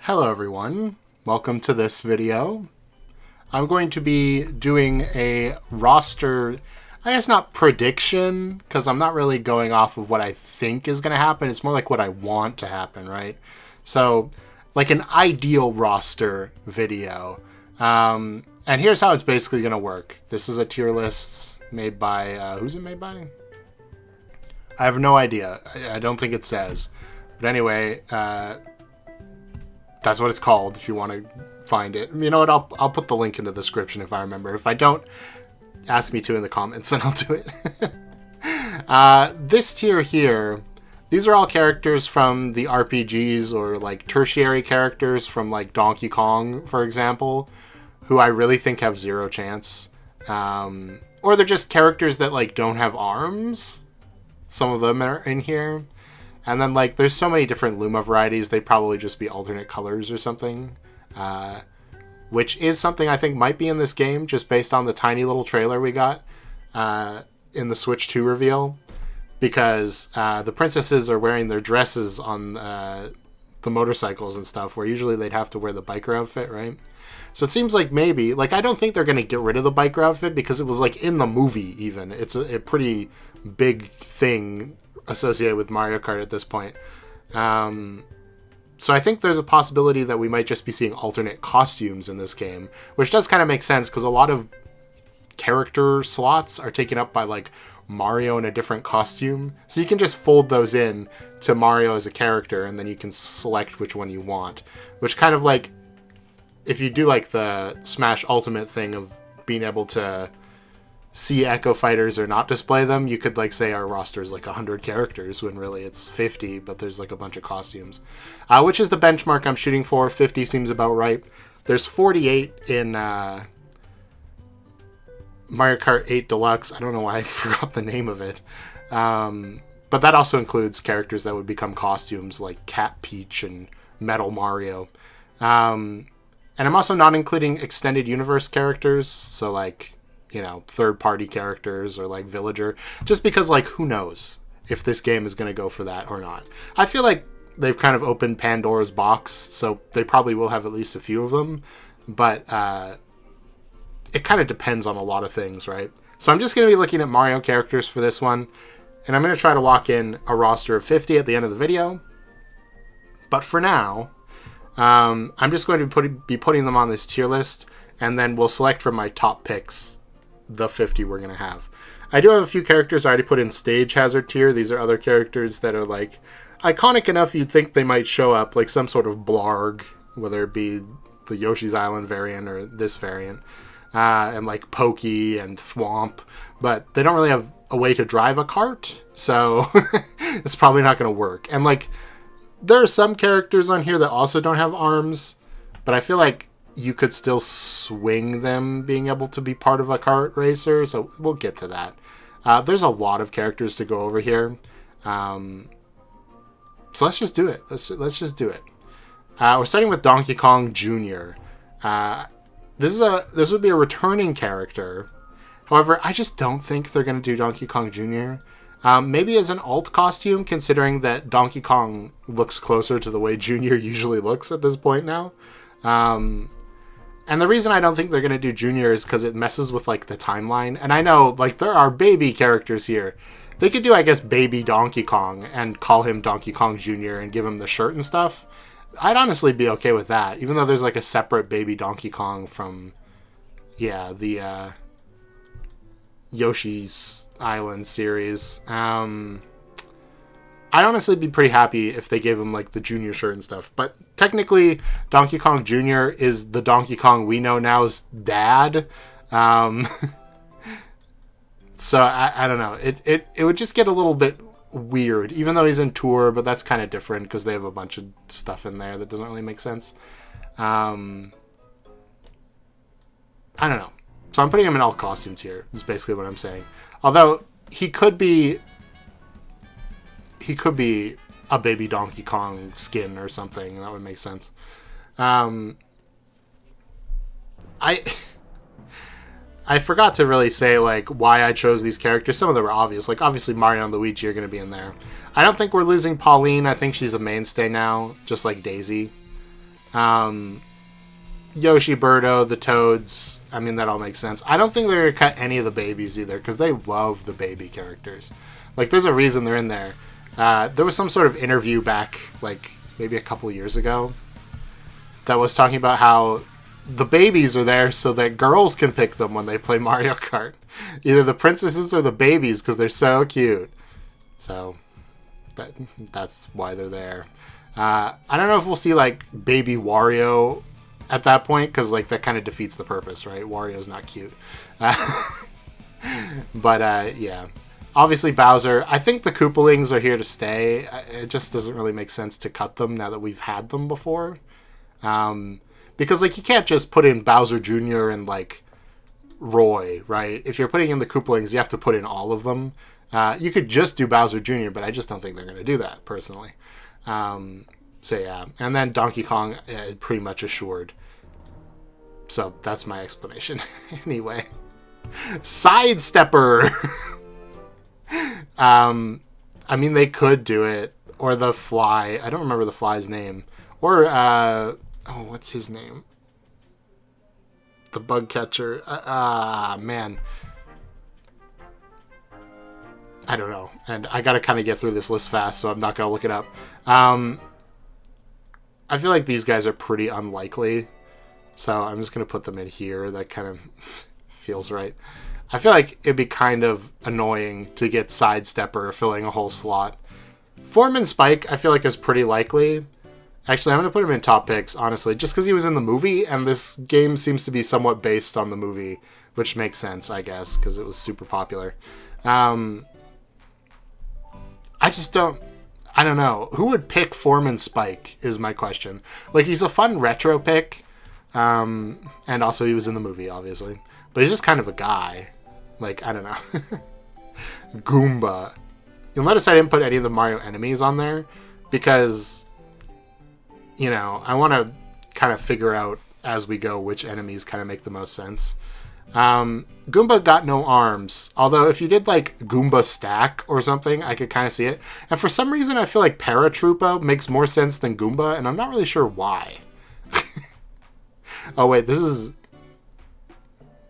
Hello everyone, welcome to this video. I'm going to be doing a roster, I guess not prediction, because I'm not really going off of what I think is going to happen. It's more like what I want to happen, right? So, like an ideal roster video. And here's how it's basically going to work. This is a tier list made by, who's it made by? I have no idea. I don't think it says. But anyway, that's what it's called if you want to find it. You know what? I'll put the link in the description if I remember. If I don't, ask me to in the comments and I'll do it. This tier here, these are all characters from the RPGs or like tertiary characters from like Donkey Kong, for example, who I really think have zero chance. Or they're just characters that like don't have arms. Some of them are in here. And then, like, there's so many different Luma varieties, they'd probably just be alternate colors or something. Which is something I think might be in this game, just based on the tiny little trailer we got in the Switch 2 reveal. Because the princesses are wearing their dresses on the motorcycles and stuff, where usually they'd have to wear the biker outfit, right? So it seems like maybe, like, I don't think they're going to get rid of the biker outfit, because it was, like, in the movie, even. It's a pretty big thing associated with Mario Kart at this point. So I think there's a possibility that we might just be seeing alternate costumes in this game, which does kind of make sense because a lot of character slots are taken up by like Mario in a different costume. So you can just fold those in to Mario as a character and then you can select which one you want, which kind of like if you do like the Smash Ultimate thing of being able to see Echo Fighters or not display them, you could like say our roster is like 100 characters when really it's 50, but there's like a bunch of costumes, which is the benchmark I'm shooting for. 50 seems about right. There's 48 in Mario Kart 8 Deluxe. I don't know why I forgot the name of it, but that also includes characters that would become costumes like Cat Peach and Metal Mario, and I'm also not including extended universe characters, so like, you know, third-party characters or like Villager, just because like who knows if this game is going to go for that or not. I feel like they've kind of opened Pandora's box, so they probably will have at least a few of them, but it kind of depends on a lot of things, right? So I'm just going to be looking at Mario characters for this one, and I'm going to try to lock in a roster of 50 at the end of the video. But for now, I'm just going to be putting them on this tier list, and then we'll select from my top picks the 50 we're going to have. I do have a few characters I already put in Stage Hazard tier. These are other characters that are like iconic enough you'd think they might show up, like some sort of Blarg, whether it be the Yoshi's Island variant or this variant, and like Pokey and Thwomp, but they don't really have a way to drive a cart, so it's probably not going to work. And like there are some characters on here that also don't have arms, but I feel like you could still swing them being able to be part of a kart racer, so we'll get to that. There's a lot of characters to go over here, so let's just do it. Let's just do it. We're starting with Donkey Kong Jr. This would be a returning character. However, I just don't think they're going to do Donkey Kong Jr. Maybe as an alt costume, considering that Donkey Kong looks closer to the way Jr. usually looks at this point now. And the reason I don't think they're going to do Junior is because it messes with, like, the timeline. And I know, like, there are baby characters here. They could do, I guess, baby Donkey Kong and call him Donkey Kong Jr. and give him the shirt and stuff. I'd honestly be okay with that, even though there's, like, a separate baby Donkey Kong from, yeah, the Yoshi's Island series. I'd honestly be pretty happy if they gave him, like, the Junior shirt and stuff. But technically, Donkey Kong Jr. is the Donkey Kong we know now as Dad. So, I don't know. It would just get a little bit weird, even though he's in Tour, but that's kind of different because they have a bunch of stuff in there that doesn't really make sense. I don't know. So I'm putting him in all costumes here, is basically what I'm saying. Although, he could be a baby Donkey Kong skin or something. That would make sense. I forgot to really say, like, why I chose these characters. Some of them are obvious. Like, obviously, Mario and Luigi are going to be in there. I don't think we're losing Pauline. I think she's a mainstay now, just like Daisy. Yoshi, Birdo, the Toads. I mean, that all makes sense. I don't think they're going to cut any of the babies either, because they love the baby characters. Like, there's a reason they're in there. There was some sort of interview back, like, maybe a couple years ago that was talking about how the babies are there so that girls can pick them when they play Mario Kart. Either the princesses or the babies, because they're so cute. So, that's why they're there. I don't know if we'll see, like, baby Wario at that point, because, like, that kind of defeats the purpose, right? Wario's not cute. But, yeah. Obviously, Bowser. I think the Koopalings are here to stay. It just doesn't really make sense to cut them now that we've had them before. Because, like, you can't just put in Bowser Jr. and, like, Roy, right? If you're putting in the Koopalings, you have to put in all of them. You could just do Bowser Jr., but I just don't think they're going to do that, personally. So, yeah. And then Donkey Kong, pretty much assured. So, that's my explanation. Anyway. Sidestepper! I mean, they could do it. Or the Fly. I don't remember the Fly's name. Or, what's his name? The bug catcher. Man. I don't know. And I gotta kind of get through this list fast, so I'm not gonna look it up. I feel like these guys are pretty unlikely. So I'm just gonna put them in here. That kind of feels right. I feel like it'd be kind of annoying to get Sidestepper filling a whole slot. Foreman Spike, I feel like, is pretty likely. Actually, I'm going to put him in top picks, honestly, just because he was in the movie, and this game seems to be somewhat based on the movie, which makes sense, I guess, because it was super popular. I don't know. Who would pick Foreman Spike is my question. Like, he's a fun retro pick, and also he was in the movie, obviously. But he's just kind of a guy. Like, I don't know. Goomba. You'll notice I didn't put any of the Mario enemies on there, because, you know, I want to kind of figure out as we go which enemies kind of make the most sense. Goomba got no arms. Although if you did like Goomba Stack or something, I could kind of see it. And for some reason, I feel like Paratroopa makes more sense than Goomba, and I'm not really sure why. Oh wait, this is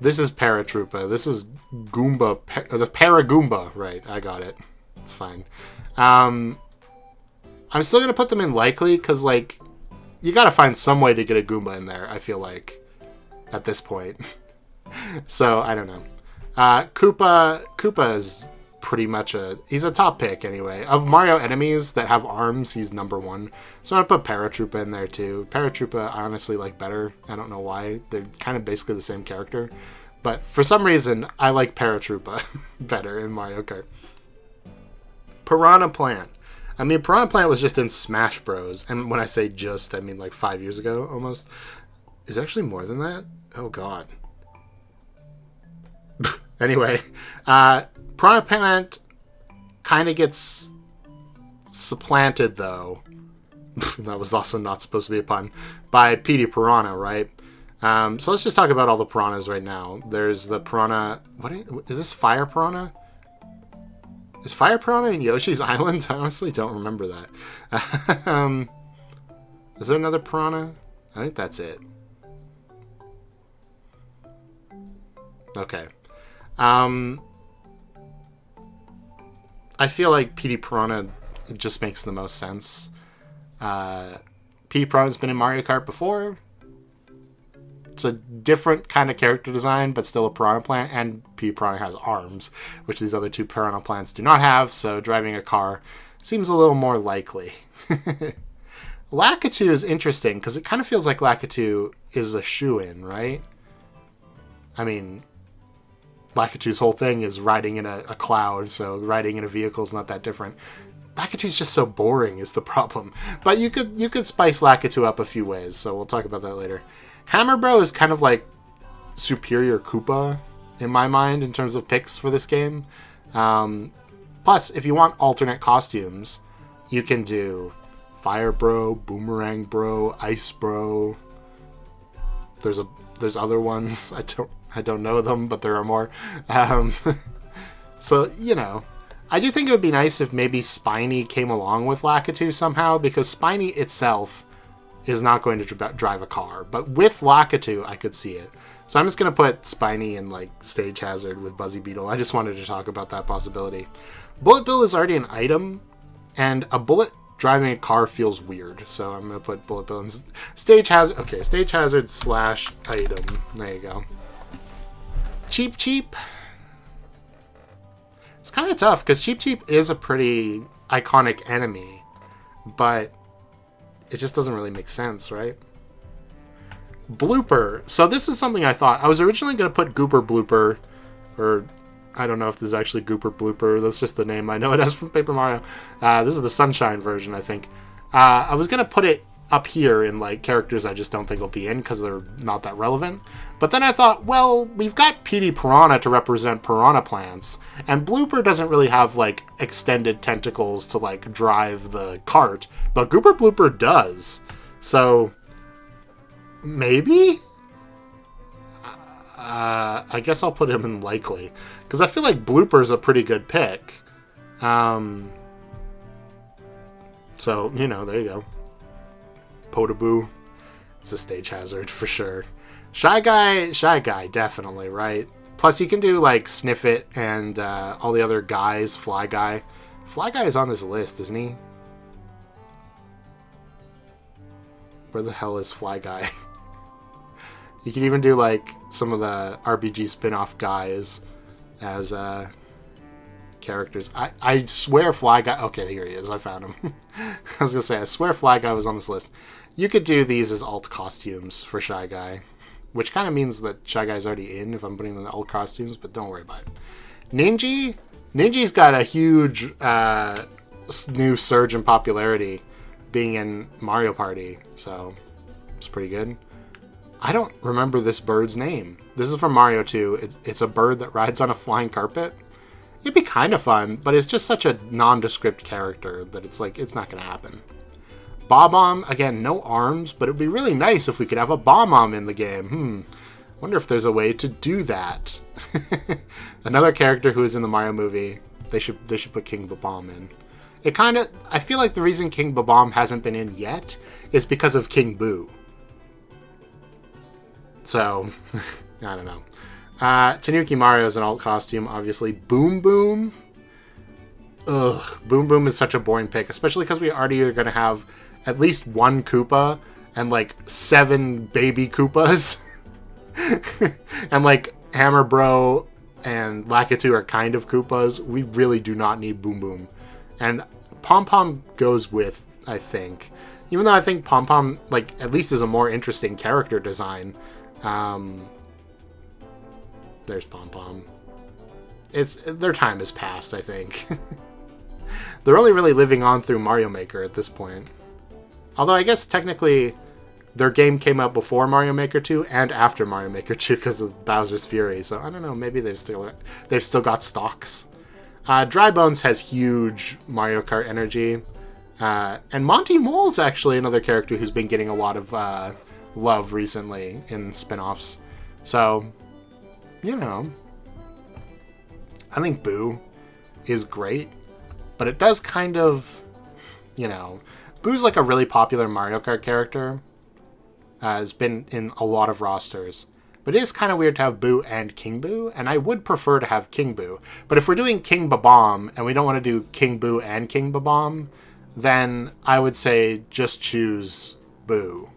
Paratroopa. This is Goomba, the Paragoomba. Right, I got it. It's fine. I'm still gonna put them in likely because, like, you gotta find some way to get a Goomba in there. I feel like at this point. So I don't know. Koopa is pretty much he's a top pick anyway. Of Mario enemies that have arms, he's number one. So I'm gonna put Paratroopa in there too. Paratroopa I honestly like better. I don't know why. They're kind of basically the same character. But for some reason, I like Paratroopa better in Mario Kart. Piranha Plant. I mean, Piranha Plant was just in Smash Bros. And when I say just, I mean like 5 years ago almost. Is it actually more than that? Oh god. Anyway, Piranha Plant kind of gets supplanted, though. That was also not supposed to be a pun. By Petey Piranha, right? So let's just talk about all the piranhas right now. There's the piranha... Is this Fire Piranha? Is Fire Piranha in Yoshi's Island? I honestly don't remember that. Is there another piranha? I think that's it. Okay. I feel like Petey Piranha just makes the most sense. Petey Piranha's been in Mario Kart before. It's a different kind of character design, but still a Piranha Plant, and Petey Piranha has arms, which these other two Piranha Plants do not have, so driving a car seems a little more likely. Lakitu is interesting, because it kind of feels like Lakitu is a shoo-in, right? I mean... Lakitu's whole thing is riding in a cloud, so riding in a vehicle is not that different. Lakitu's just so boring is the problem. But you could spice Lakitu up a few ways, so we'll talk about that later. Hammer Bro is kind of like superior Koopa in my mind in terms of picks for this game. Plus, if you want alternate costumes, you can do Fire Bro, Boomerang Bro, Ice Bro. There's other ones. I don't know them, but there are more. So, you know, I do think it would be nice if maybe Spiny came along with Lakitu somehow, because Spiny itself is not going to drive a car. But with Lakitu, I could see it. So I'm just going to put Spiny in like Stage Hazard with Buzzy Beetle. I just wanted to talk about that possibility. Bullet Bill is already an item, and a bullet driving a car feels weird. So I'm going to put Bullet Bill in Stage Hazard. Okay, Stage Hazard / item. There you go. Cheep Cheep. It's kind of tough because Cheep Cheep is a pretty iconic enemy, but it just doesn't really make sense, right? Blooper. So this is something I thought. I was originally going to put Gooper Blooper, or I don't know if this is actually Gooper Blooper. That's just the name I know it as from Paper Mario. This is the Sunshine version, I think. I was going to put it up here in like characters I just don't think will be in because they're not that relevant. But then I thought, well, we've got Petey Piranha to represent piranha plants, and Blooper doesn't really have like extended tentacles to like drive the cart, but Gooper Blooper does. So maybe? I guess I'll put him in likely because I feel like Blooper's a pretty good pick. So, you know, there you go. Potaboo. It's a Stage Hazard for sure. Shy Guy, definitely, right? Plus, you can do, like, Sniff It and all the other guys. Fly Guy. Fly Guy is on this list, isn't he? Where the hell is Fly Guy? You can even do, like, some of the RPG spin-off guys as characters. I swear Fly Guy... Okay, here he is. I found him. I was going to say, I swear Fly Guy was on this list. You could do these as alt costumes for Shy Guy, which kind of means that Shy Guy's already in if I'm putting them in alt costumes, but don't worry about it. Ninji? Ninji's got a huge new surge in popularity being in Mario Party, so it's pretty good. I don't remember this bird's name. This is from Mario 2. It's a bird that rides on a flying carpet. It'd be kind of fun, but it's just such a nondescript character that it's like, it's not going to happen. Bob-omb, again, no arms, but it would be really nice if we could have a Bomb-omb in the game. Wonder if there's a way to do that. Another character who is in the Mario movie, they should put King Bob-omb in. It kind of, I feel like the reason King Bob-omb hasn't been in yet is because of King Boo. So, I don't know. Tanuki Mario is an alt costume, obviously. Boom Boom. Ugh, Boom Boom is such a boring pick, especially because we already are going to have at least one Koopa and like 7 baby Koopas. And like Hammer Bro and Lakitu are kind of Koopas. We really do not need Boom Boom. And Pom Pom goes with, I think. Even though I think Pom Pom, like, at least is a more interesting character design. There's Pom Pom. Their time has passed, I think. They're only really living on through Mario Maker at this point. Although I guess technically their game came out before Mario Maker 2 and after Mario Maker 2 because of Bowser's Fury. So I don't know, maybe they've still got stocks. Dry Bones has huge Mario Kart energy. And Monty Mole's actually another character who's been getting a lot of love recently in spin-offs. So, you know, I think Boo is great, but it does kind of, you know, Boo's like a really popular Mario Kart character. Has been in a lot of rosters. But it is kind of weird to have Boo and King Boo, and I would prefer to have King Boo. But if we're doing King Bob-omb, and we don't want to do King Boo and King Bob-omb, then I would say just choose Boo.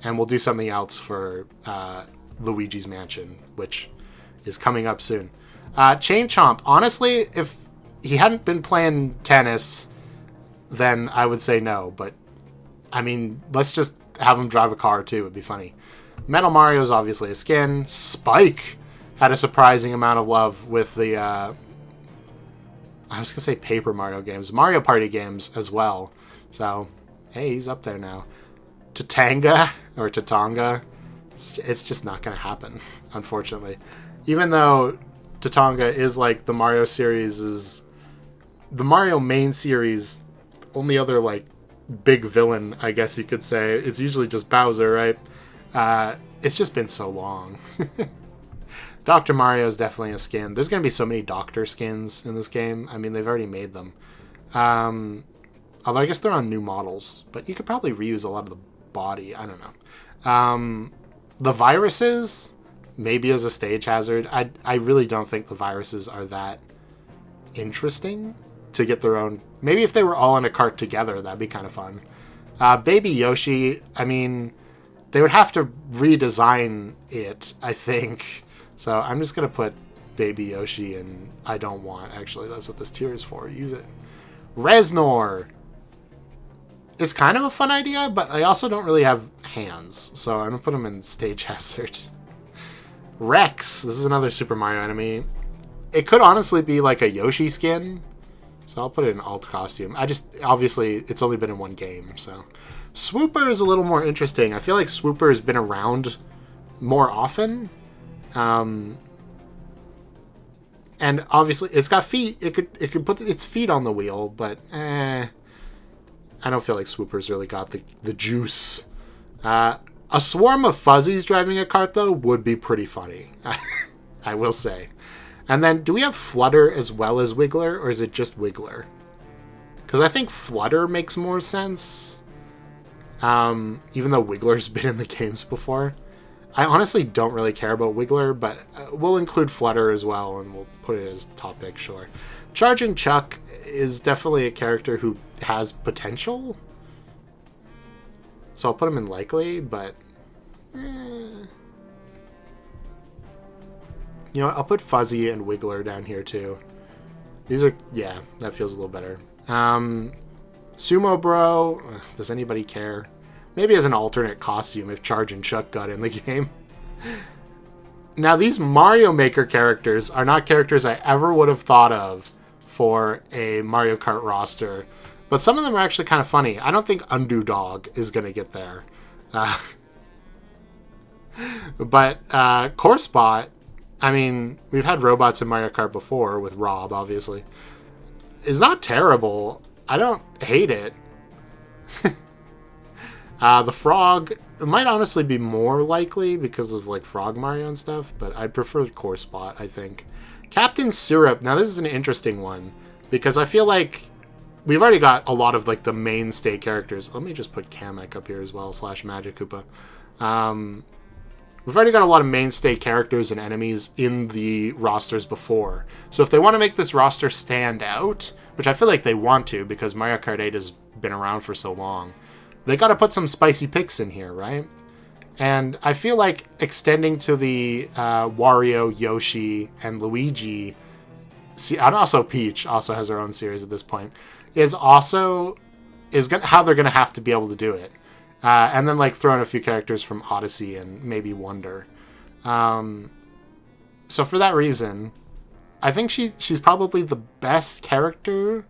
And we'll do something else for Luigi's Mansion, which is coming up soon. Chain Chomp, honestly, if he hadn't been playing tennis, then I would say no. But, I mean, let's just have him drive a car, too. It'd be funny. Metal Mario is obviously a skin. Spike had a surprising amount of love with the, I was going to say Paper Mario games. Mario Party games as well. So, hey, he's up there now. Tatanga, or Tatanga, it's just not going to happen, unfortunately. Even though Tatanga is like the Mario series is... The Mario main series, only other, like, big villain, I guess you could say. It's usually just Bowser, right? It's just been so long. Dr. Mario is definitely a skin. There's going to be so many Doctor skins in this game. I mean, they've already made them. Although I guess they're on new models. But you could probably reuse a lot of the body. I don't know. The viruses, maybe as a stage hazard. I really don't think the viruses are that interesting to get their own. Maybe if they were all in a cart together, that'd be kind of fun. Baby Yoshi, I mean, they would have to redesign it, I think. So I'm just going to put Baby Yoshi in I don't want. Actually, that's what this tier is for. Use it. Reznor. It's kind of a fun idea, but I also don't really have hands. So I'm going to put him in stage hazard. Rex. This is another Super Mario enemy. It could honestly be like a Yoshi skin. So I'll put it in alt costume. Obviously, it's only been in one game, so. Swooper is a little more interesting. I feel like Swooper has been around more often. And obviously, it's got feet. It could put its feet on the wheel, but I don't feel like Swooper's really got the juice. A swarm of fuzzies driving a cart, though, would be pretty funny. I will say. And then, do we have Flutter as well as Wiggler, or is it just Wiggler? Because I think Flutter makes more sense. Even though Wiggler's been in the games before. I honestly don't really care about Wiggler, but we'll include Flutter as well, and we'll put it as top pick, sure. Charging Chuck is definitely a character who has potential. So I'll put him in likely, but... You know what? I'll put Fuzzy and Wiggler down here, too. These are... Yeah, that feels a little better. Sumo Bro. Does anybody care? Maybe as an alternate costume if Charge and Chuck got in the game. Now, these Mario Maker characters are not characters I ever would have thought of for a Mario Kart roster. But some of them are actually kind of funny. I don't think Undo Dog is going to get there. But Course-Bot, I mean, we've had robots in Mario Kart before with Rob, obviously. Is not terrible. I don't hate it. The Frog might honestly be more likely because of like Frog Mario and stuff, but I'd prefer Course-Bot, I think. Captain Syrup. Now this is an interesting one because I feel like we've already got a lot of like the mainstay characters. Let me just put Kamek up here as well, / Magic Koopa. We've already got a lot of mainstay characters and enemies in the rosters before. So if they want to make this roster stand out, which I feel like they want to because Mario Kart 8 has been around for so long, they got to put some spicy picks in here, right? And I feel like extending to the Wario, Yoshi, and Luigi, and also Peach also has her own series at this point, is how they're going to have to be able to do it. And then like throw in a few characters from Odyssey and maybe Wonder. So for that reason, I think she's probably the best character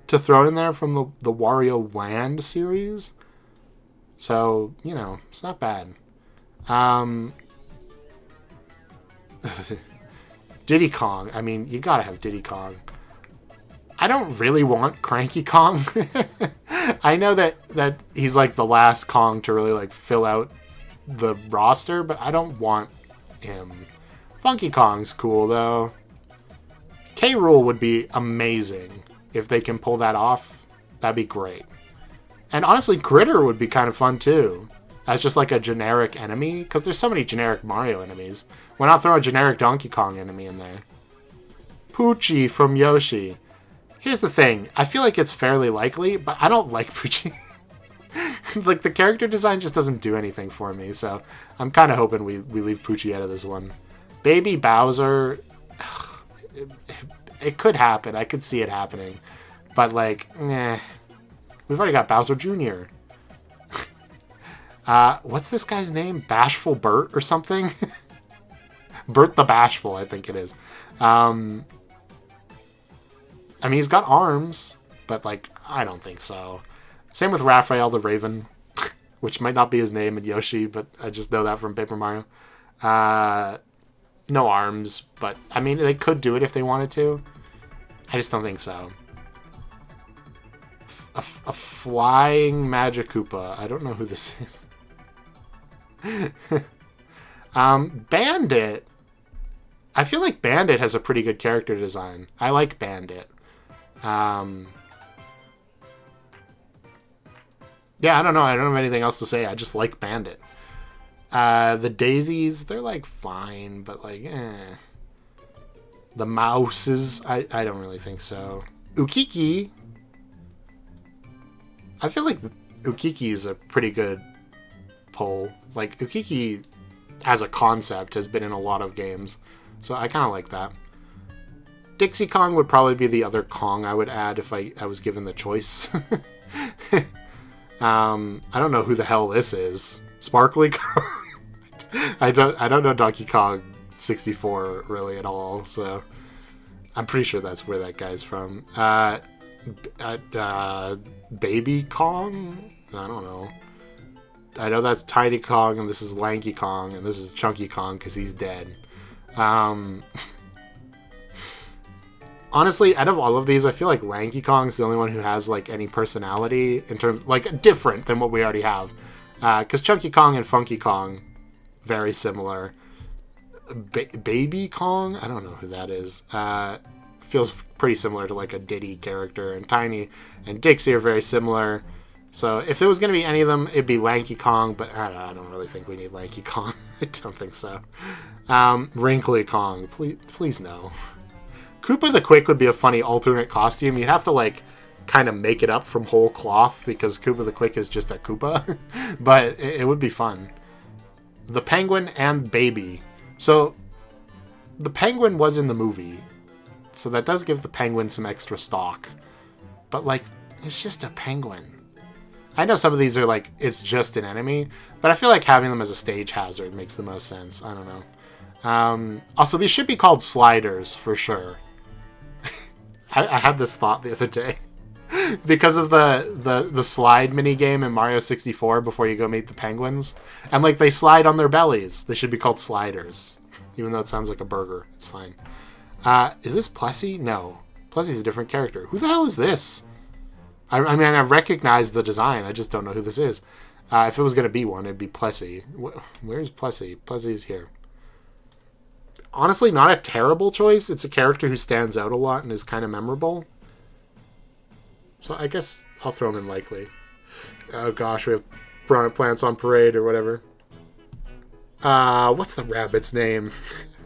to throw in there from the Wario Land series. So, you know, it's not bad. Diddy Kong. I mean, you gotta have Diddy Kong. I don't really want Cranky Kong. I know that he's like the last Kong to really like fill out the roster, but I don't want him. Funky Kong's cool though. K. Rool would be amazing if they can pull that off. That'd be great. And honestly, Critter would be kind of fun too, as just like a generic enemy, because there's so many generic Mario enemies. Why not throw a generic Donkey Kong enemy in there? Poochie from Yoshi. Here's the thing. I feel like it's fairly likely, but I don't like Poochie. Like, the character design just doesn't do anything for me, so I'm kind of hoping we leave Poochie out of this one. Baby Bowser, it could happen. I could see it happening. But, like, we've already got Bowser Jr. What's this guy's name? Bashful Bert or something? Bert the Bashful, I think it is. I mean, he's got arms, but, like, I don't think so. Same with Raphael the Raven, which might not be his name in Yoshi, but I just know that from Paper Mario. No arms, but, I mean, they could do it if they wanted to. I just don't think so. A flying Magic Koopa. I don't know who this is. Bandit. I feel like Bandit has a pretty good character design. I like Bandit. Yeah, I don't know. I don't have anything else to say. I just like Bandit. The daisies, they're like fine, but like, eh. The mouses, I don't really think so. Ukiki, I feel like Ukiki is a pretty good pull. Like, Ukiki as a concept has been in a lot of games, so I kind of like that. Dixie Kong would probably be the other Kong I would add if I was given the choice. I don't know who the hell this is. Sparkly Kong? I don't know Donkey Kong 64 really at all, so I'm pretty sure that's where that guy's from. Baby Kong? I don't know. I know that's Tiny Kong, and this is Lanky Kong, and this is Chunky Kong because he's dead. Honestly, out of all of these, I feel like Lanky Kong's the only one who has like any personality in terms, like, different than what we already have. Because Chunky Kong and Funky Kong, very similar. Baby Kong? I don't know who that is. Feels pretty similar to like a Diddy character. And Tiny and Dixie are very similar. So if it was going to be any of them, it'd be Lanky Kong. But I don't really think we need Lanky Kong. I don't think so. Wrinkly Kong. Please no. Koopa the Quick would be a funny alternate costume. You'd have to like kind of make it up from whole cloth because Koopa the Quick is just a Koopa. But it would be fun. The Penguin and Baby. So the Penguin was in the movie. So that does give the Penguin some extra stock. But like, it's just a penguin. I know some of these are like, it's just an enemy. But I feel like having them as a stage hazard makes the most sense. I don't know. Also, these should be called sliders for sure. I had this thought the other day. Because of the slide mini game in Mario 64 before you go meet the penguins. And like they slide on their bellies. They should be called sliders. Even though it sounds like a burger. It's fine. Is this Plessy? No. Plessy's a different character. Who the hell is this? I mean, I recognize the design. I just don't know who this is. If it was going to be one, it'd be Plessy. Where's Plessy? Plessy's here. Honestly, not a terrible choice. It's a character who stands out a lot and is kind of memorable. So I guess I'll throw him in likely. Oh gosh, we have piranha plants on parade or whatever. What's the rabbit's name?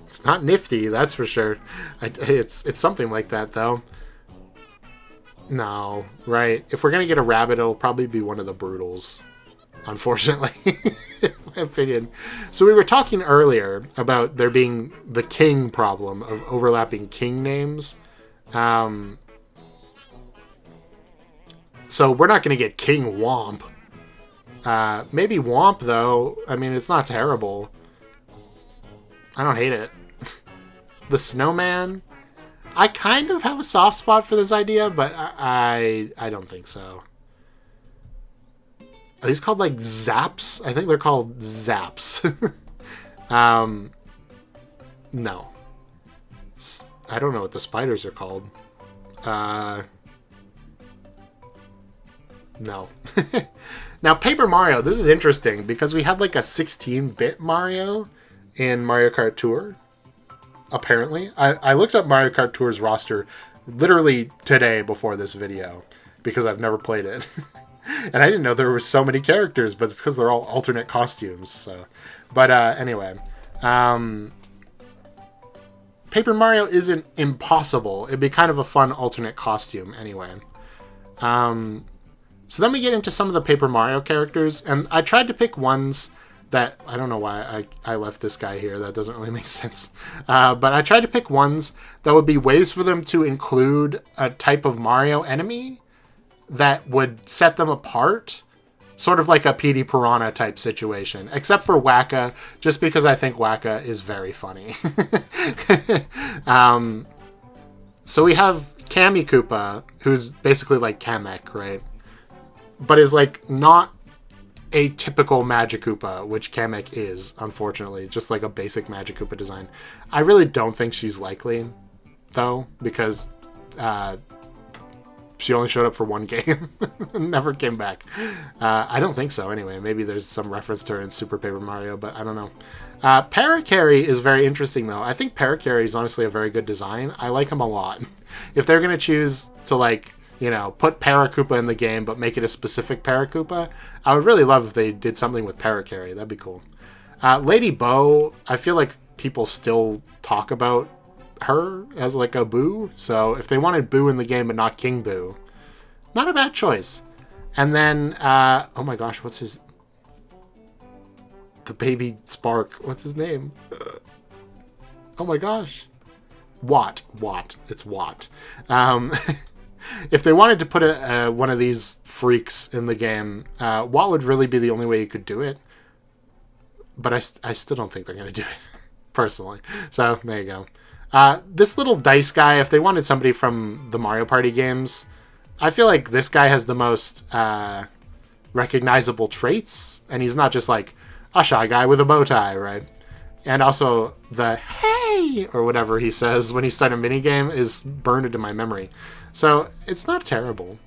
It's not Nifty, that's for sure. It's something like that, though. No, right. If we're going to get a rabbit, it'll probably be one of the Brutals. Unfortunately, in my opinion. So we were talking earlier about there being the king problem of overlapping king names. So we're not going to get King Womp. Maybe Womp, though. I mean, it's not terrible. I don't hate it. The Snowman. I kind of have a soft spot for this idea, but I don't think so. Are these called, like, Zaps? I think they're called Zaps. No. I don't know what the spiders are called. No. Now, Paper Mario, this is interesting because we had, like, a 16-bit Mario in Mario Kart Tour, apparently. I looked up Mario Kart Tour's roster literally today before this video because I've never played it. And I didn't know there were so many characters, but it's because they're all alternate costumes. So, but anyway, Paper Mario isn't impossible. It'd be kind of a fun alternate costume anyway. So then we get into some of the Paper Mario characters, and I tried to pick ones that, I don't know why I left this guy here. That doesn't really make sense. But I tried to pick ones that would be ways for them to include a type of Mario enemy that would set them apart, sort of like a Petey Piranha type situation, except for Wacka, just because I think Wacka is very funny. So we have Kammy Koopa, who's basically like Kamek, right? But is like not a typical Magic Koopa, which Kamek is, unfortunately, just like a basic Magic Koopa design. I really don't think she's likely, though, because she only showed up for one game and never came back. I don't think so, anyway. Maybe there's some reference to her in Super Paper Mario, but I don't know. Parakarry is very interesting, though. I think Parakarry is honestly a very good design. I like him a lot. If they're going to choose to, like, you know, put Paracoopa in the game, but make it a specific Paracoopa. I would really love if they did something with Paracarry. That'd be cool. Lady Bo, I feel like people still talk about her as like a Boo. So if they wanted Boo in the game but not King Boo, not a bad choice. And then, oh my gosh, what's his... The baby Spark. What's his name? Oh my gosh. Watt. It's Watt. If they wanted to put one of these freaks in the game, Watt would really be the only way you could do it. But I still don't think they're going to do it, personally. So, there you go. This little dice guy, if they wanted somebody from the Mario Party games, I feel like this guy has the most recognizable traits. And he's not just like a shy guy with a bow tie, right? And also the hey or whatever he says when he starts a minigame is burned into my memory. So it's not terrible.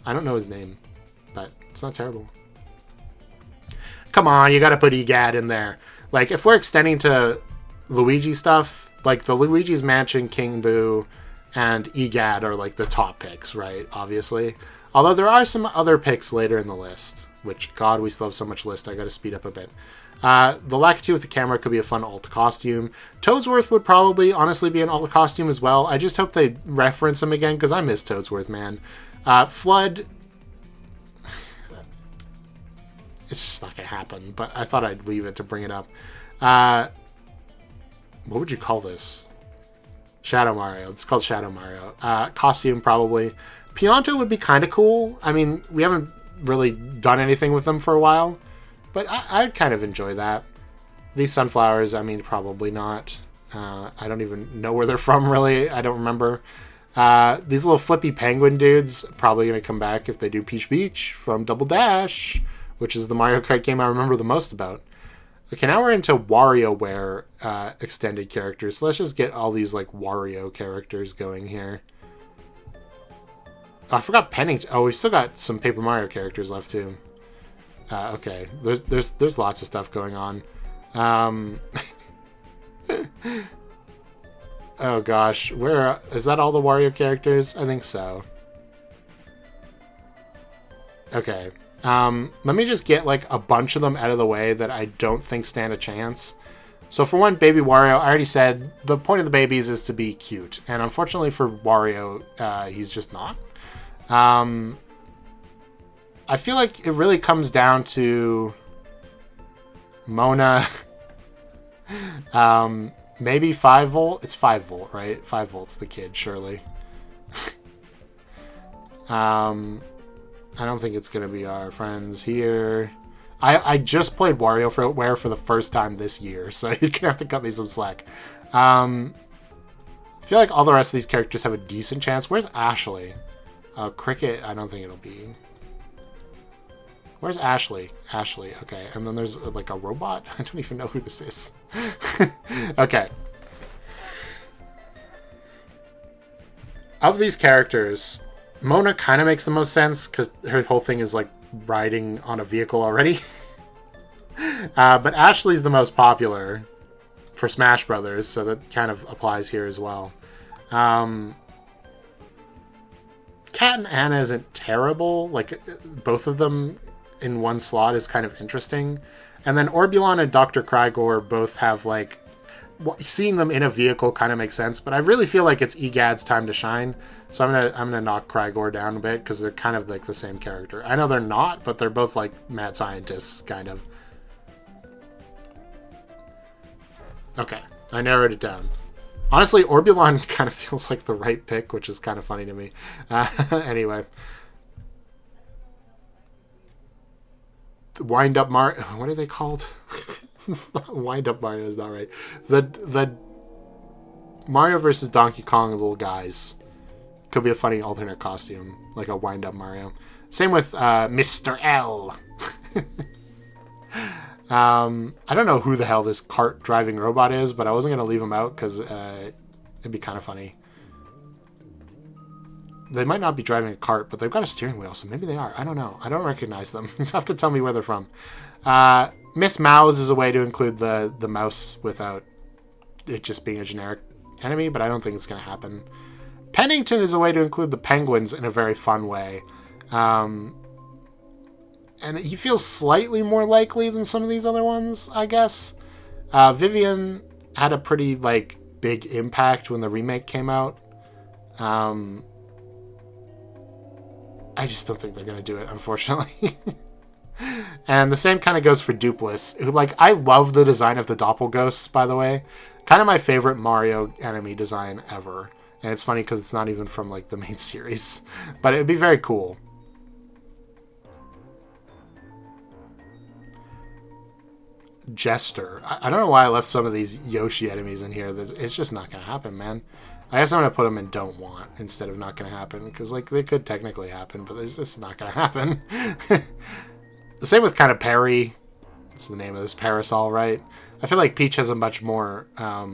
I don't know his name, but it's not terrible. Come on, you gotta put EGAD in there. Like, if we're extending to Luigi stuff, like the Luigi's Mansion, King Boo, and EGAD are like the top picks, right? Obviously. Although there are some other picks later in the list, which, God, we still have so much list, I gotta speed up a bit. The Lakitu with the camera could be a fun alt costume. Toadsworth would probably honestly be an alt costume as well. I just hope they reference him again, because I miss Toadsworth, man. Flood... It's just not going to happen, but I thought I'd leave it to bring it up. What would you call this? Shadow Mario. It's called Shadow Mario. Costume, probably. Pianto would be kind of cool. I mean, we haven't really done anything with them for a while, but I'd kind of enjoy that. These sunflowers, I mean, probably not. I don't even know where they're from, really. I don't remember. These little flippy penguin dudes, probably going to come back if they do Peach Beach from Double Dash, which is the Mario Kart game I remember the most about. Okay, now we're into WarioWare extended characters. So let's just get all these like Wario characters going here. Oh, I forgot Pennington. Oh, we've still got some Paper Mario characters left too. Okay, there's lots of stuff going on. Oh gosh, where is that? All the Wario characters? I think so. Okay. Let me just get like a bunch of them out of the way that I don't think stand a chance. So for one, Baby Wario, I already said the point of the babies is to be cute. And unfortunately for Wario, he's just not. I feel like it really comes down to Mona. Maybe 5 volt. It's 5 volt, right? 5 volt's the kid, surely. I don't think it's going to be our friends here. I just played WarioWare for the first time this year, so you're going to have to cut me some slack. I feel like all the rest of these characters have a decent chance. Where's Ashley? Cricket, I don't think it'll be. Where's Ashley? Ashley, okay. And then there's like a robot? I don't even know who this is. Okay. Of these characters... Mona kind of makes the most sense because her whole thing is like riding on a vehicle already. But Ashley's the most popular for Smash Brothers, so that kind of applies here as well. Kat and Anna isn't terrible. Like, both of them in one slot is kind of interesting. And then Orbulon and Dr. Crygor both have like... Seeing them in a vehicle kind of makes sense, but I really feel like it's EGAD's time to shine. So I'm gonna knock Crygor down a bit because they're kind of like the same character. I know they're not, but they're both like mad scientists, kind of. Okay, I narrowed it down. Honestly, Orbulon kind of feels like the right pick, which is kind of funny to me. Anyway. The Wind-Up Mario... What are they called? Wind-Up Mario is not right. The Mario versus Donkey Kong little guys. Could be a funny alternate costume. Like a Wind-Up Mario. Same with Mr. L. I don't know who the hell this cart driving robot is, but I wasn't going to leave him out because it'd be kind of funny. They might not be driving a cart, but they've got a steering wheel, so maybe they are. I don't know. I don't recognize them. You have to tell me where they're from. Miss Mouse is a way to include the mouse without it just being a generic enemy, but I don't think it's going to happen. Pennington is a way to include the penguins in a very fun way. And he feels slightly more likely than some of these other ones, I guess. Vivian had a pretty, like, big impact when the remake came out. I just don't think they're going to do it, unfortunately. And the same kind of goes for Dupless, who, like, I love the design of the Doppelghosts, by the way. Kind of my favorite Mario enemy design ever. And it's funny because it's not even from, like, the main series. But it would be very cool. Jester. I don't know why I left some of these Yoshi enemies in here. It's just not going to happen, man. I guess I'm going to put them in don't want instead of not going to happen. Because, like, they could technically happen, but it's just not going to happen. The same with kind of Perry. That's the name of this parasol, right? I feel like Peach has a much more, well,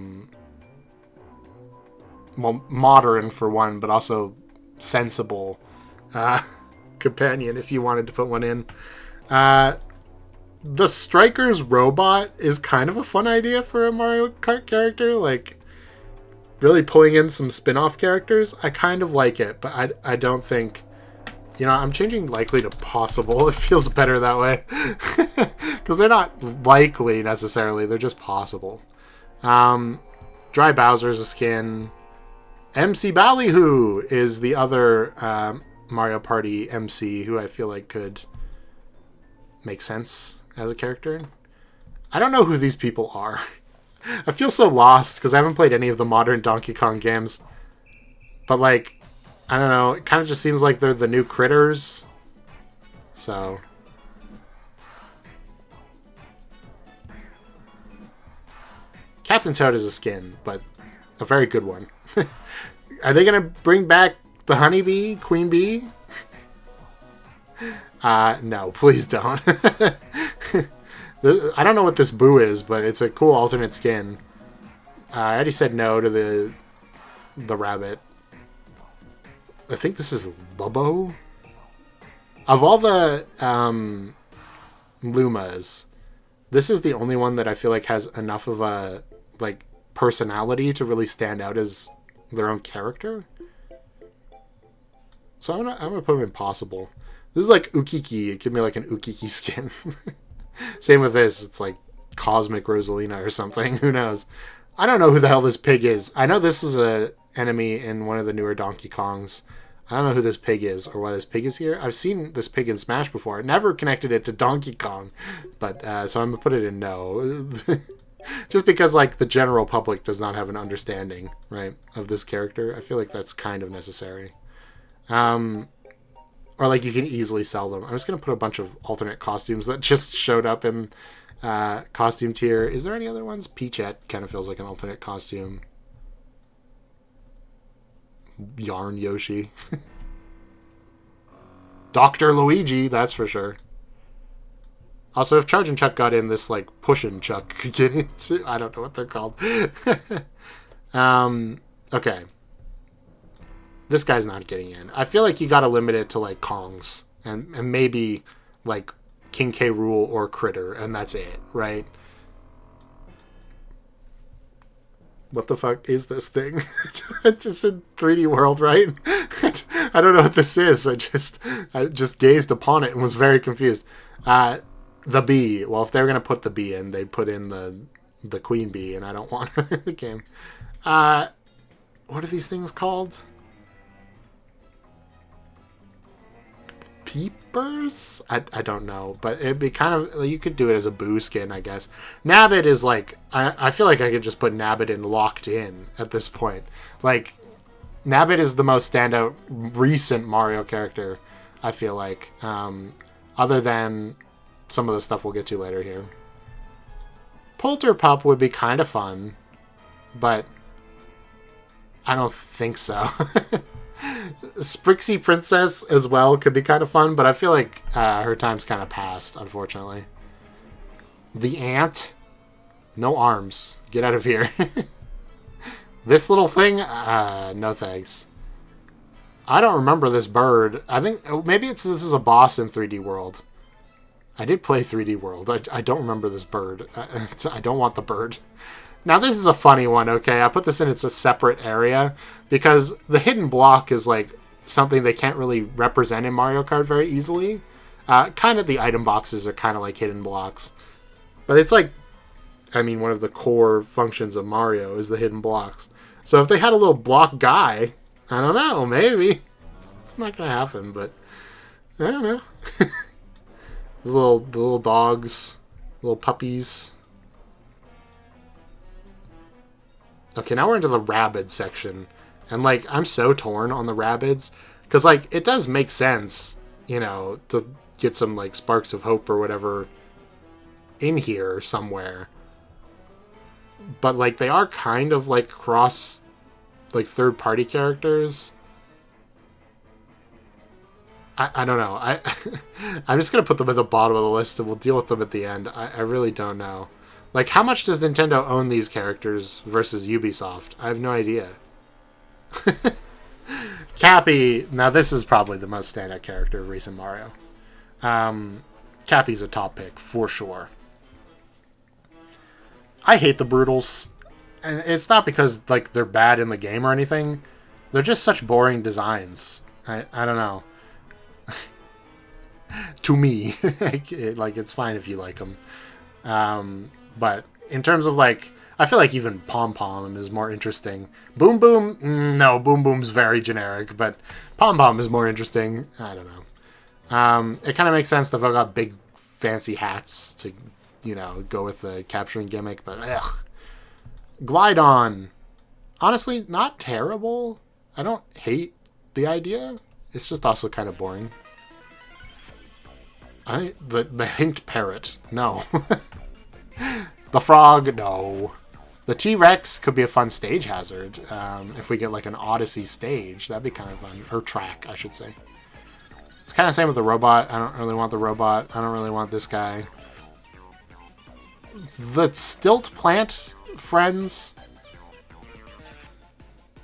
modern for one, but also sensible companion if you wanted to put one in. The Strikers robot is kind of a fun idea for a Mario Kart character, like really pulling in some spin-off characters. I kind of like it, but I don't think, you know, I'm changing likely to possible. It feels better that way. Because they're not likely necessarily, they're just possible. Dry Bowser's a skin. MC Ballyhoo is the other Mario Party MC who I feel like could make sense as a character. I don't know who these people are. I feel so lost because I haven't played any of the modern Donkey Kong games. But, like, I don't know. It kind of just seems like they're the new critters. So Captain Toad is a skin, but a very good one. Are they going to bring back the honeybee, Queen Bee? No, please don't. I don't know what this Boo is, but it's a cool alternate skin. I already said no to the rabbit. I think this is Lubbo. Of all the Lumas, this is the only one that I feel like has enough of a, like, personality to really stand out as their own character. So I'm gonna put him in possible. This is like Ukiki. Give me like an Ukiki skin. Same with this. It's like Cosmic Rosalina or something. Who knows? I don't know who the hell this pig is. I know this is a enemy in one of the newer Donkey Kongs. I don't know who this pig is or why this pig is here. I've seen this pig in Smash before. I never connected it to Donkey Kong. But, so I'm going to put it in no. Just because, like, the general public does not have an understanding, right, of this character. I feel like that's kind of necessary. Or, like, you can easily sell them. I'm just going to put a bunch of alternate costumes that just showed up in costume tier. Is there any other ones? Peachette kind of feels like an alternate costume. Yarn Yoshi. Dr. Luigi, that's for sure. Also, if Chargin' Chuck got in, this, like, Pushin' Chuck could get into. I don't know what they're called. Okay. This guy's not getting in. I feel like you gotta limit it to, like, Kongs. And maybe, like, King K. Rool or Critter, and that's it, right? What the fuck is this thing? It's just in 3D World, right? I don't know what this is. I just gazed upon it and was very confused. The bee. Well, if they were going to put the bee in, they'd put in the queen bee, and I don't want her in the game. What are these things called? Peepers? I don't know, but it'd be kind of, you could do it as a Boo skin, I guess. Nabbit is like, I feel like I could just put Nabbit in locked in at this point. Like, Nabbit is the most standout recent Mario character, I feel like, other than some of the stuff we'll get to later here. Polterpup would be kind of fun, but I don't think so. Sprixie Princess as well could be kind of fun, but I feel like her time's kind of passed, unfortunately. The Ant? No arms. Get out of here. This little thing? No thanks. I don't remember this bird. I think maybe this is a boss in 3D World. I did play 3D World. I don't remember this bird. I don't want the bird. Now this is a funny one, okay? I put this in its a separate area because the hidden block is like something they can't really represent in Mario Kart very easily. Kind of the item boxes are kind of like hidden blocks. But it's like, I mean, one of the core functions of Mario is the hidden blocks. So if they had a little block guy, I don't know, maybe. It's not going to happen, but I don't know. the little dogs, little puppies. Okay, now we're into the Rabid section. And, like, I'm so torn on the Rabids. Because, like, it does make sense, you know, to get some, like, sparks of hope or whatever in here somewhere. But, like, they are kind of, like, cross, like, third-party characters. I don't know. I'm just going to put them at the bottom of the list and we'll deal with them at the end. I really don't know. Like, how much does Nintendo own these characters versus Ubisoft? I have no idea. Cappy. Now, this is probably the most standout character of recent Mario. Cappy's a top pick, for sure. I hate the Brutals. And it's not because, like, they're bad in the game or anything. They're just such boring designs. I don't know. To me. Like, it's fine if you like them. But in terms of, like, I feel like even Pom Pom is more interesting. Boom Boom? No, Boom Boom's very generic, but Pom Pom is more interesting. I don't know. It kind of makes sense they've all got big, fancy hats to, you know, go with the capturing gimmick, but ugh. Glydon. Honestly, not terrible. I don't hate the idea. It's just also kind of boring. The hint parrot. No. The frog. No. The T-Rex could be a fun stage hazard. If we get like an Odyssey stage, that'd be kind of fun. Or track, I should say. It's kind of the same with the robot. I don't really want the robot. I don't really want this guy. The stilt plant friends.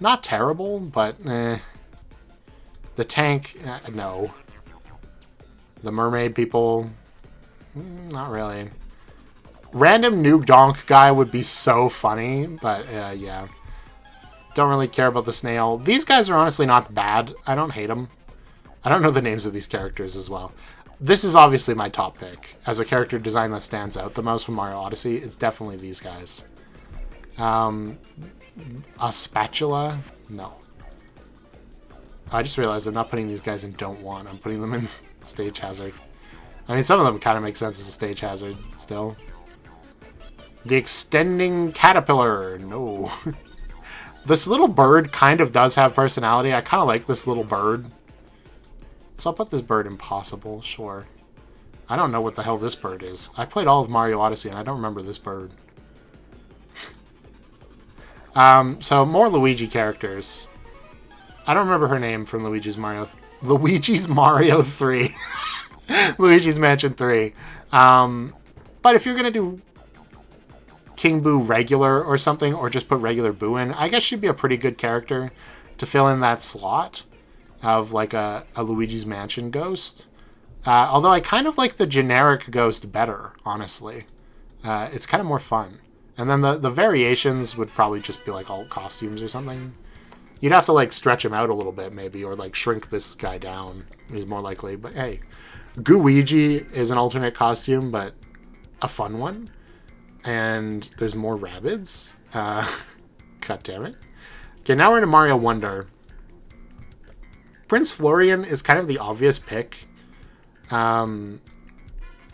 Not terrible, but eh. The tank, no. The mermaid people, not really. Random Noob Donk guy would be so funny, but yeah. Don't really care about the snail. These guys are honestly not bad. I don't hate them. I don't know the names of these characters as well. This is obviously my top pick. As a character design that stands out the most from Mario Odyssey, it's definitely these guys. A spatula? No. I just realized I'm not putting these guys in Don't Want. I'm putting them in Stage Hazard. I mean, some of them kind of make sense as a Stage Hazard still. The Extending Caterpillar. No. This little bird kind of does have personality. I kind of like this little bird. So I'll put this bird in Possible, sure. I don't know what the hell this bird is. I played all of Mario Odyssey and I don't remember this bird. So more Luigi characters. I don't remember her name from Luigi's Mario 3. Luigi's Mansion 3. But if you're going to do King Boo regular or something, or just put regular Boo in, I guess she'd be a pretty good character to fill in that slot of like a Luigi's Mansion ghost. Although I kind of like the generic ghost better, honestly. It's kind of more fun. And then the variations would probably just be like all costumes or something. You'd have to like stretch him out a little bit maybe, or like shrink this guy down. He's more likely. But hey, Gooigi is an alternate costume, but a fun one. And there's more Rabbids. God damn it. Okay, now we're into Mario Wonder. Prince Florian is kind of the obvious pick. And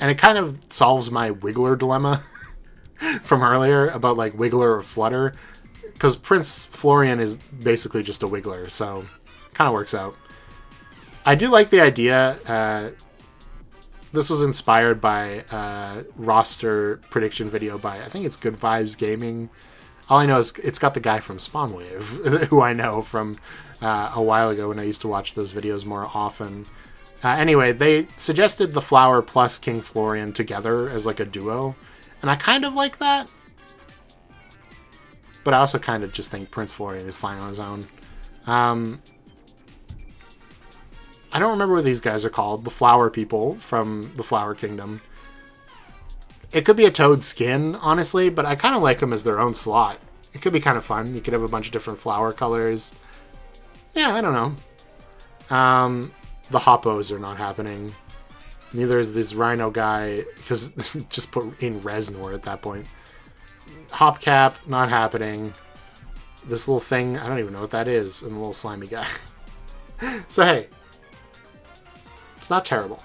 it kind of solves my Wiggler dilemma from earlier about like Wiggler or Flutter. Because Prince Florian is basically just a Wiggler, so kind of works out. I do like the idea. This was inspired by a roster prediction video by, I think it's Good Vibes Gaming. All I know is it's got the guy from Spawnwave, who I know from a while ago when I used to watch those videos more often. Anyway, they suggested the Flower plus King Florian together as like a duo. And I kind of like that. But I also kind of just think Prince Florian is fine on his own. I don't remember what these guys are called. The Flower people from the Flower Kingdom. It could be a Toad skin, honestly, but I kind of like them as their own slot. It could be kind of fun. You could have a bunch of different flower colors. Yeah, I don't know. The Hoppos are not happening. Neither is this Rhino guy, because just put in Reznor at that point. Hopcap, not happening. This little thing, I don't even know what that is, and the little slimy guy. So hey, it's not terrible.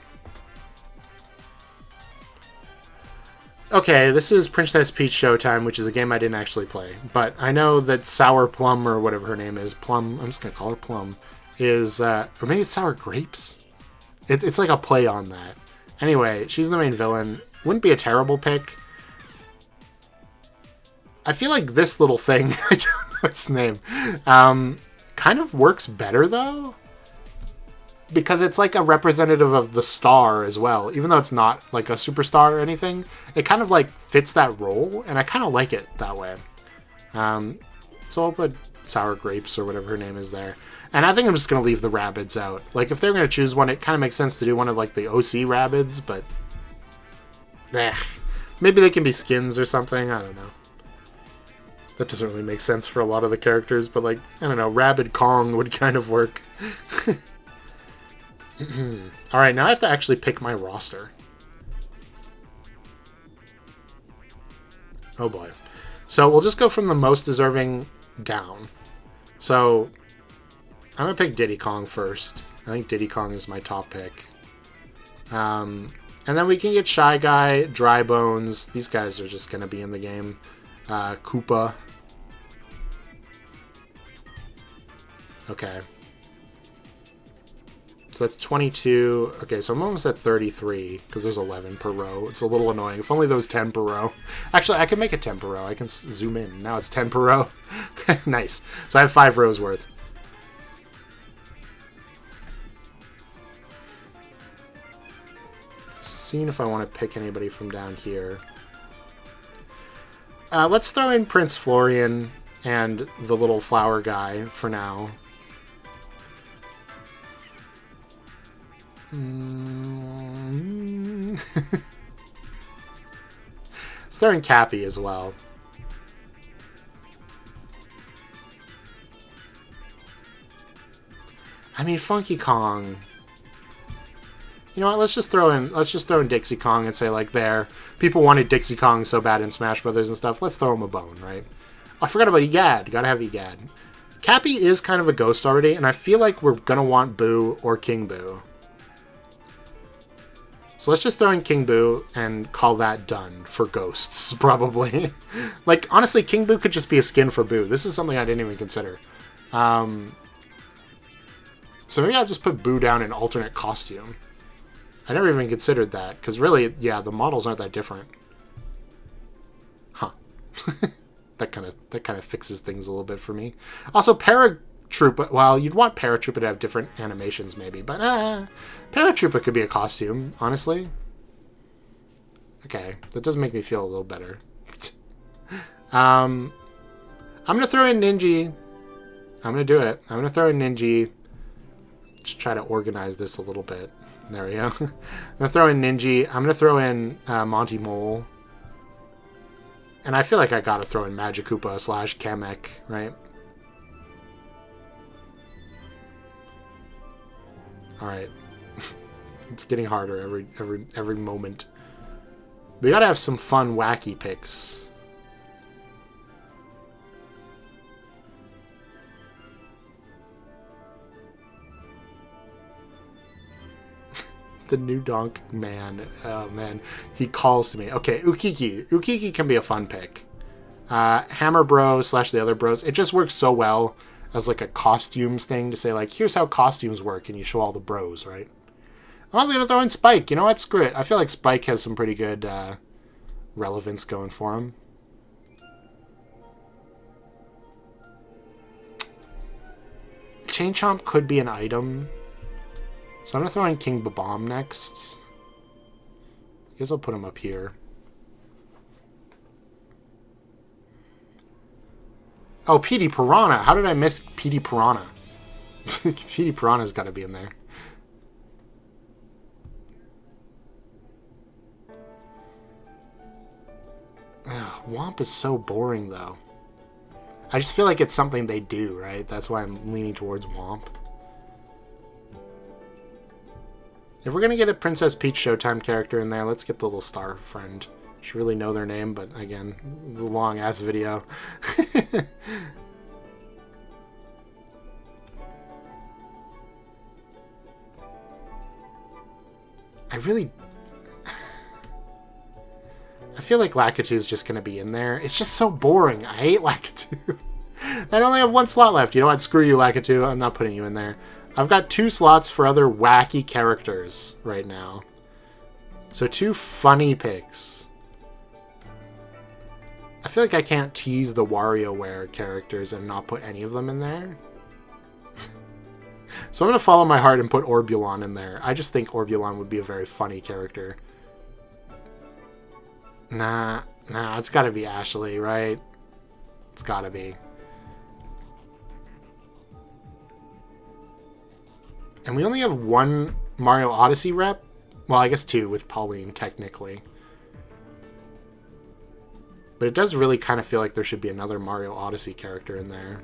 Okay, this is Princess Peach Showtime, which is a game I didn't actually play. But I know that Sour Plum, or whatever her name is, Plum, I'm just going to call her Plum, is, or maybe it's Sour Grapes? It's like a play on that. Anyway, she's the main villain. Wouldn't be a terrible pick. I feel like this little thing, I don't know its name, kind of works better, though. Because it's like a representative of the star as well. Even though it's not like a superstar or anything, it kind of like fits that role, and I kind of like it that way. So I'll put Sour Grapes or whatever her name is there. And I think I'm just going to leave the Rabbids out. Like, if they're going to choose one, it kind of makes sense to do one of like the OC Rabbids, but maybe they can be skins or something. I don't know. That doesn't really make sense for a lot of the characters, but like, I don't know, Rabbid Kong would kind of work. Alright, now I have to actually pick my roster. Oh boy. So we'll just go from the most deserving down. So I'm going to pick Diddy Kong first. I think Diddy Kong is my top pick. And then we can get Shy Guy, Dry Bones. These guys are just going to be in the game. Koopa. Okay. So that's 22. Okay, so I'm almost at 33 because there's 11 per row. It's a little annoying. If only there was 10 per row. Actually, I can make it 10 per row. I can zoom in. Now it's 10 per row. Nice. So I have 5 rows worth. Seeing if I want to pick anybody from down here. Let's throw in Prince Florian and the little flower guy for now. Let's throw in Cappy as well. I mean, Funky Kong. You know what? Let's just throw in Dixie Kong and say like, there, people wanted Dixie Kong so bad in Smash Brothers and stuff. Let's throw him a bone, right? I forgot about Egad. Gotta have Egad. Cappy is kind of a ghost already, and I feel like we're gonna want Boo or King Boo. So let's just throw in King Boo and call that done for ghosts, probably. Like, honestly, King Boo could just be a skin for Boo. This is something I didn't even consider. So maybe I'll just put Boo down in alternate costume. I never even considered that, because really, yeah, the models aren't that different. Huh. That kind of fixes things a little bit for me. Also, Paratroopa, well, you'd want Paratroopa to have different animations, maybe, but Paratroopa could be a costume, honestly. Okay, that does make me feel a little better. I'm going to throw in Ninja. I'm going to do it. I'm going to throw in Ninja. Just try to organize this a little bit. There we go. I'm going to throw in Ninja. I'm going to throw in Monty Mole. And I feel like I got to throw in Magikoopa / Kamek, right? Alright. It's getting harder every moment. We got to have some fun, wacky picks. The new Donk man. Oh, man. He calls to me. Okay, Ukiki. Ukiki can be a fun pick. Hammer Bro / the other bros. It just works so well as like a costumes thing to say like, here's how costumes work, and you show all the bros, right? I'm also going to throw in Spike. You know what? Screw it. I feel like Spike has some pretty good relevance going for him. Chain Chomp could be an item. So I'm going to throw in King Babam next. I guess I'll put him up here. Oh, Petey Piranha. How did I miss Petey Piranha? Petey Piranha's got to be in there. Womp is so boring, though. I just feel like it's something they do, right? That's why I'm leaning towards Womp. If we're going to get a Princess Peach Showtime character in there, let's get the little star friend. Should really know their name, but again, it's a long-ass video. I feel like Lakitu is just going to be in there. It's just so boring. I hate Lakitu. I only have one slot left. You know what? Screw you, Lakitu. I'm not putting you in there. I've got 2 slots for other wacky characters right now. So 2 funny picks. I feel like I can't tease the WarioWare characters and not put any of them in there. So I'm going to follow my heart and put Orbulon in there. I just think Orbulon would be a very funny character. Nah, it's got to be Ashley, right? It's got to be. And we only have 1 Mario Odyssey rep. Well, I guess 2 with Pauline, technically. But it does really kind of feel like there should be another Mario Odyssey character in there.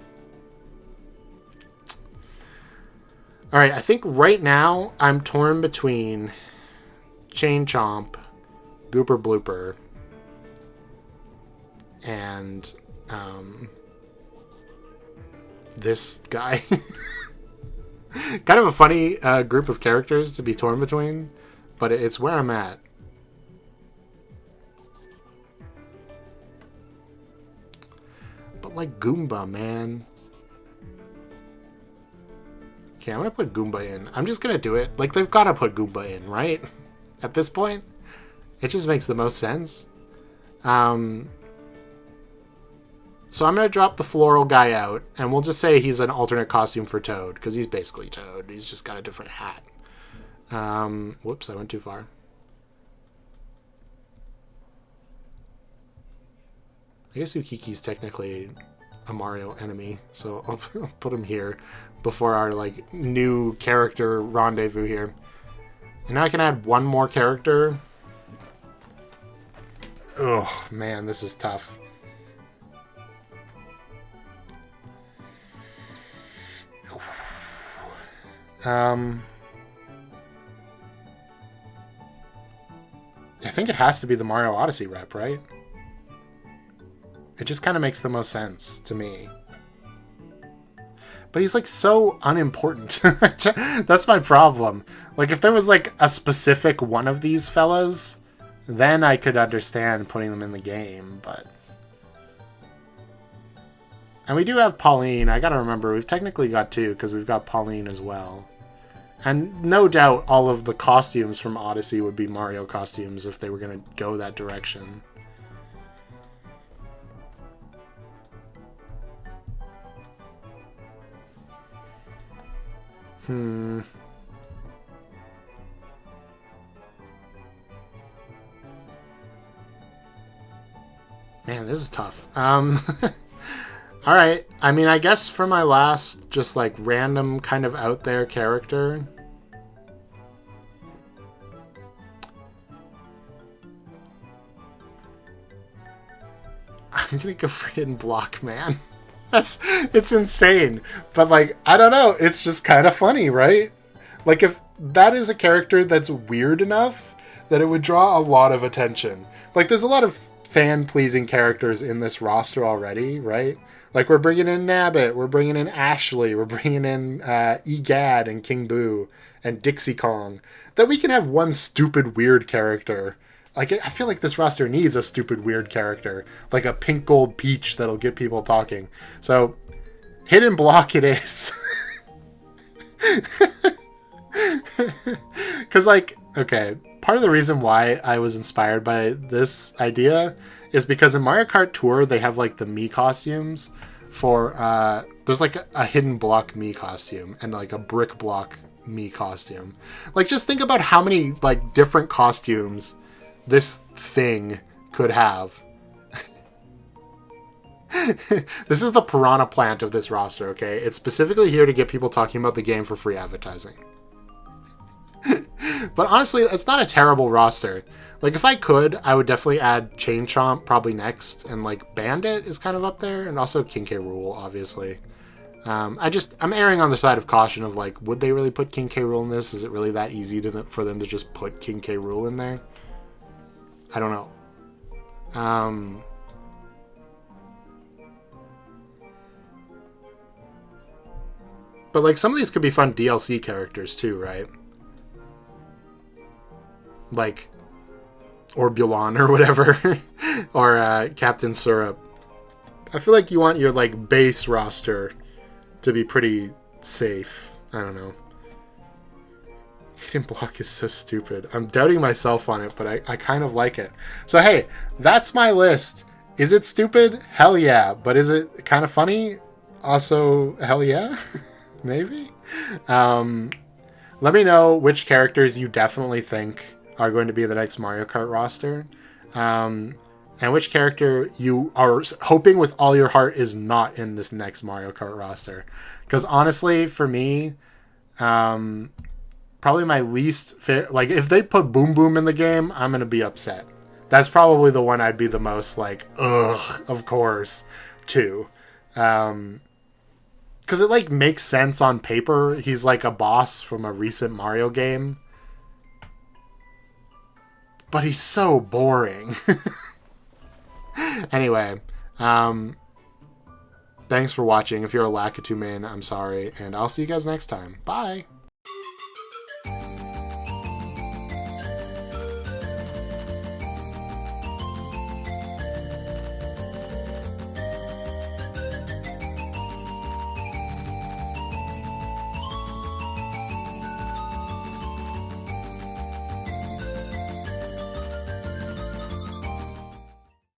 Alright, I think right now I'm torn between Chain Chomp, Gooper Blooper, and this guy. Kind of a funny group of characters to be torn between, but it's where I'm at. But like Goomba, man. Okay, I'm going to put Goomba in. I'm just going to do it. Like, they've got to put Goomba in, right? At this point. It just makes the most sense. So I'm going to drop the floral guy out, and we'll just say he's an alternate costume for Toad, because he's basically Toad. He's just got a different hat. Whoops, I went too far. I guess Ukiki's technically a Mario enemy, so I'll put him here before our like new character rendezvous here. And now I can add 1 more character. Oh man, this is tough. I think it has to be the Mario Odyssey rep, right? It just kind of makes the most sense to me. But he's like so unimportant. That's my problem. Like if there was like a specific one of these fellas, then I could understand putting them in the game, but... And we do have Pauline. I gotta remember, we've technically got 2 because we've got Pauline as well. And no doubt all of the costumes from Odyssey would be Mario costumes if they were going to go that direction. Man, this is tough. Alright, I mean, I guess for my last just like random kind of out there character... I'm gonna go for Hidden Block, man. It's insane. But like, I don't know, it's just kind of funny, right? Like if that is a character that's weird enough that it would draw a lot of attention. Like there's a lot of fan-pleasing characters in this roster already, right? Like we're bringing in Nabbit, we're bringing in Ashley, we're bringing in Egad and King Boo and Dixie Kong. That we can have one stupid weird character. Like I feel like this roster needs a stupid weird character, like a pink gold peach that'll get people talking. So Hidden Block it is. Because like, okay, part of the reason why I was inspired by this idea is because in Mario Kart Tour they have like the Mii costumes for there's like a Hidden Block Mii costume and like a Brick Block Mii costume. Like just think about how many like different costumes this thing could have. This is the piranha plant of this roster, okay? It's specifically here to get people talking about the game for free advertising. But honestly, it's not a terrible roster. Like, if I could, I would definitely add Chain Chomp probably next, and like Bandit is kind of up there, and also King K. Rool, obviously. I'm erring on the side of caution of like, would they really put King K. Rool in this? Is it really that easy for them to just put King K. Rool in there? I don't know. But like, some of these could be fun DLC characters too, right? Like Orbulon or whatever, or Captain Syrup. I feel like you want your like base roster to be pretty safe. I don't know. Hidden block is so stupid. I'm doubting myself on it, but I kind of like it. So hey, that's my list. Is it stupid? Hell yeah. But is it kind of funny? Also, hell yeah. Maybe. Let me know which characters you definitely think are going to be the next Mario Kart roster. And which character you are hoping with all your heart is not in this next Mario Kart roster. Because honestly, for me, probably my least favorite... Like, if they put Boom Boom in the game, I'm going to be upset. That's probably the one I'd be the most like, ugh, of course, too. Because it, like, makes sense on paper. He's, like, a boss from a recent Mario game. But he's so boring. Anyway, thanks for watching. If you're a Lakitu main, I'm sorry. And I'll see you guys next time. Bye!